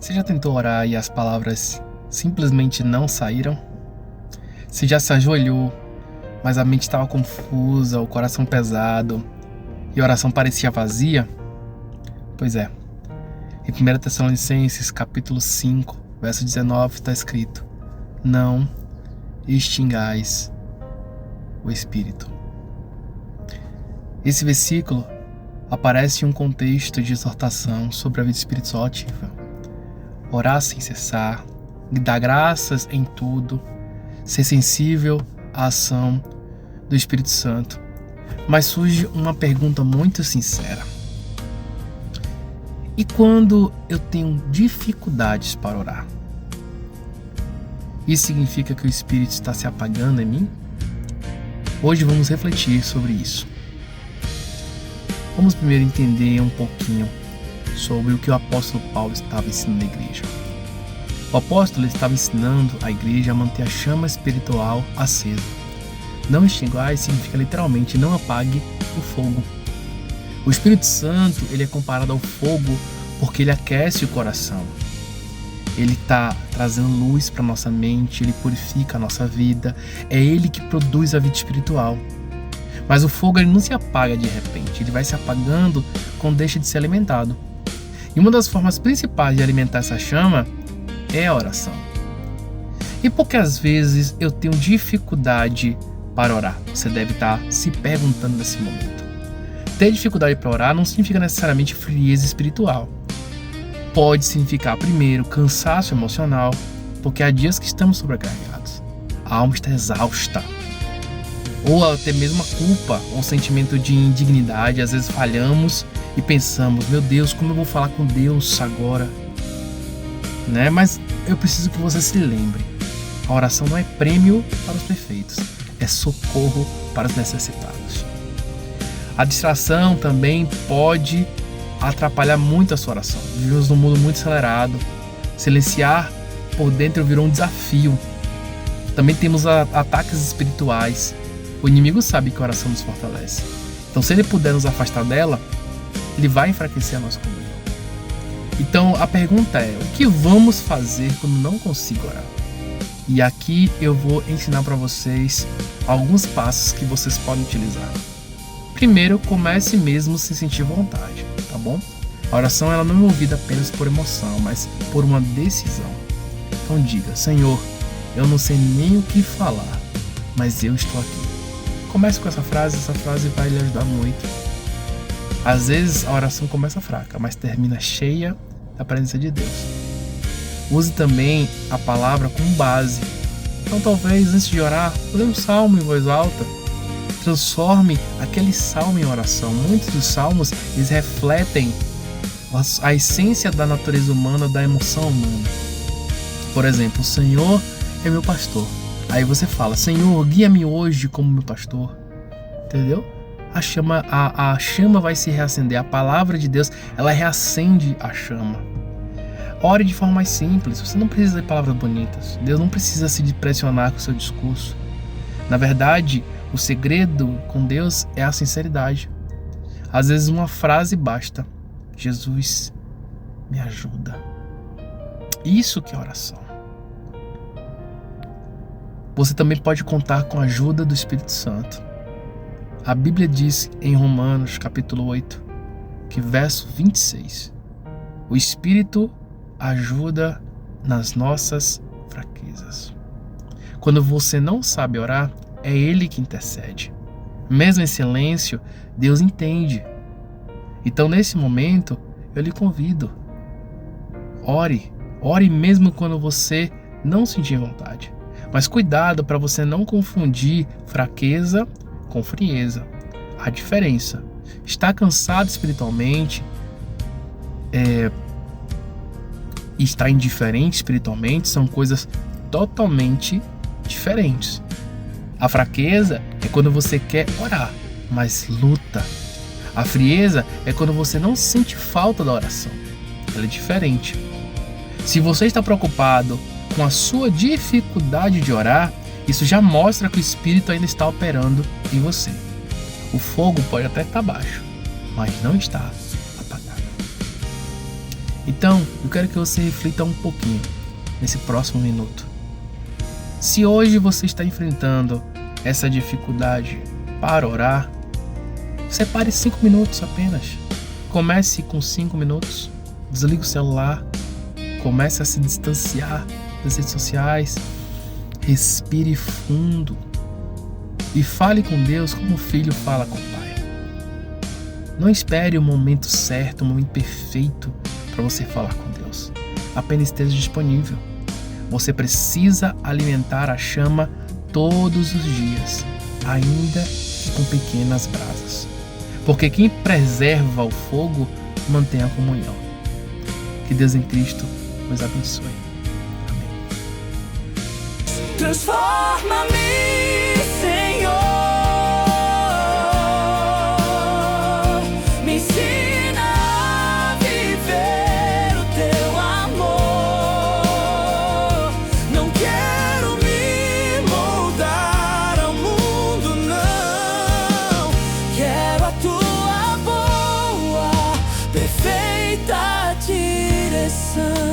Você já tentou orar e as palavras simplesmente não saíram? Você já se ajoelhou, mas a mente estava confusa, o coração pesado e a oração parecia vazia? Pois é. Em 1 Tessalonicenses, capítulo 5, verso 19, está escrito: não extingais o Espírito. Esse versículo aparece em um contexto de exortação sobre a vida espiritual ativa. Orar sem cessar, dar graças em tudo, ser sensível à ação do Espírito Santo. Mas surge uma pergunta muito sincera: e quando eu tenho dificuldades para orar? Isso significa que o Espírito está se apagando em mim? Hoje vamos refletir sobre isso. Vamos primeiro entender um pouquinho sobre o que o apóstolo Paulo estava ensinando na igreja. O apóstolo estava ensinando a igreja a manter a chama espiritual acesa. Não extinguir significa literalmente não apague o fogo. O Espírito Santo, ele é comparado ao fogo porque ele aquece o coração. Ele está trazendo luz para nossa mente, ele purifica a nossa vida. É ele que produz a vida espiritual. Mas o fogo ele não se apaga de repente, ele vai se apagando quando deixa de ser alimentado. E uma das formas principais de alimentar essa chama é a oração. E por que às vezes eu tenho dificuldade para orar? Você deve estar se perguntando nesse momento. Ter dificuldade para orar não significa necessariamente frieza espiritual. Pode significar, primeiro, cansaço emocional, porque há dias que estamos sobrecarregados. A alma está exausta. Ou até mesmo a culpa, ou um sentimento de indignidade. Às vezes falhamos e pensamos: meu Deus, como eu vou falar com Deus agora? Mas eu preciso que você se lembre: a oração não é prêmio para os perfeitos, é socorro para os necessitados. A distração também pode atrapalhar muito a sua oração. Vivemos num mundo muito acelerado. Silenciar por dentro virou um desafio. Também temos ataques espirituais. O inimigo sabe que a oração nos fortalece. Então, se ele puder nos afastar dela, ele vai enfraquecer a nossa comunhão. Então, a pergunta é: o que vamos fazer quando não consigo orar? E aqui eu vou ensinar para vocês alguns passos que vocês podem utilizar. Primeiro, comece mesmo sem sentir vontade, tá bom? A oração ela não é movida apenas por emoção, mas por uma decisão. Então diga: Senhor, eu não sei nem o que falar, mas eu estou aqui. Comece com essa frase vai lhe ajudar muito. Às vezes a oração começa fraca, mas termina cheia da presença de Deus. Use também a palavra como base. Então talvez antes de orar, lê um salmo em voz alta. Transforme aquele salmo em oração. Muitos dos salmos eles refletem a essência da natureza humana, da emoção humana. Por exemplo: o Senhor é meu pastor. Aí você fala: Senhor, guia-me hoje como meu pastor. Entendeu? A chama vai se reacender. A palavra de Deus, ela reacende a chama. Ore de forma mais simples. Você não precisa de palavras bonitas. Deus não precisa se pressionar com o seu discurso. Na verdade, o segredo com Deus é a sinceridade. Às vezes uma frase basta: Jesus, me ajuda. Isso que é oração. Você também pode contar com a ajuda do Espírito Santo. A Bíblia diz em Romanos capítulo 8, que verso 26, o Espírito ajuda nas nossas fraquezas. Quando você não sabe orar, é Ele que intercede. Mesmo em silêncio, Deus entende. Então nesse momento, eu lhe convido: ore. Ore mesmo quando você não sentir vontade. Mas cuidado para você não confundir fraqueza com frieza. A diferença: estar cansado espiritualmente e estar indiferente espiritualmente são coisas totalmente diferentes. A fraqueza é quando você quer orar, mas luta. A frieza é quando você não sente falta da oração. Ela é diferente. Se você está preocupado com a sua dificuldade de orar, isso já mostra que o Espírito ainda está operando em você. O fogo pode até estar baixo, mas não está apagado. Então, eu quero que você reflita um pouquinho nesse próximo minuto. Se hoje você está enfrentando essa dificuldade para orar, separe 5 minutos apenas. Comece com 5 minutos, desligue o celular, comece a se distanciar das redes sociais, respire fundo e fale com Deus como o filho fala com o pai. Não espere o momento certo, o momento perfeito para você falar com Deus. Apenas esteja disponível. Você precisa alimentar a chama todos os dias, ainda que com pequenas brasas. Porque quem preserva o fogo mantém a comunhão. Que Deus em Cristo nos abençoe. Amém. Transforma-me, Senhor. Me ensina a viver o teu amor. Não quero me moldar ao mundo, não. Quero a tua boa, perfeita direção.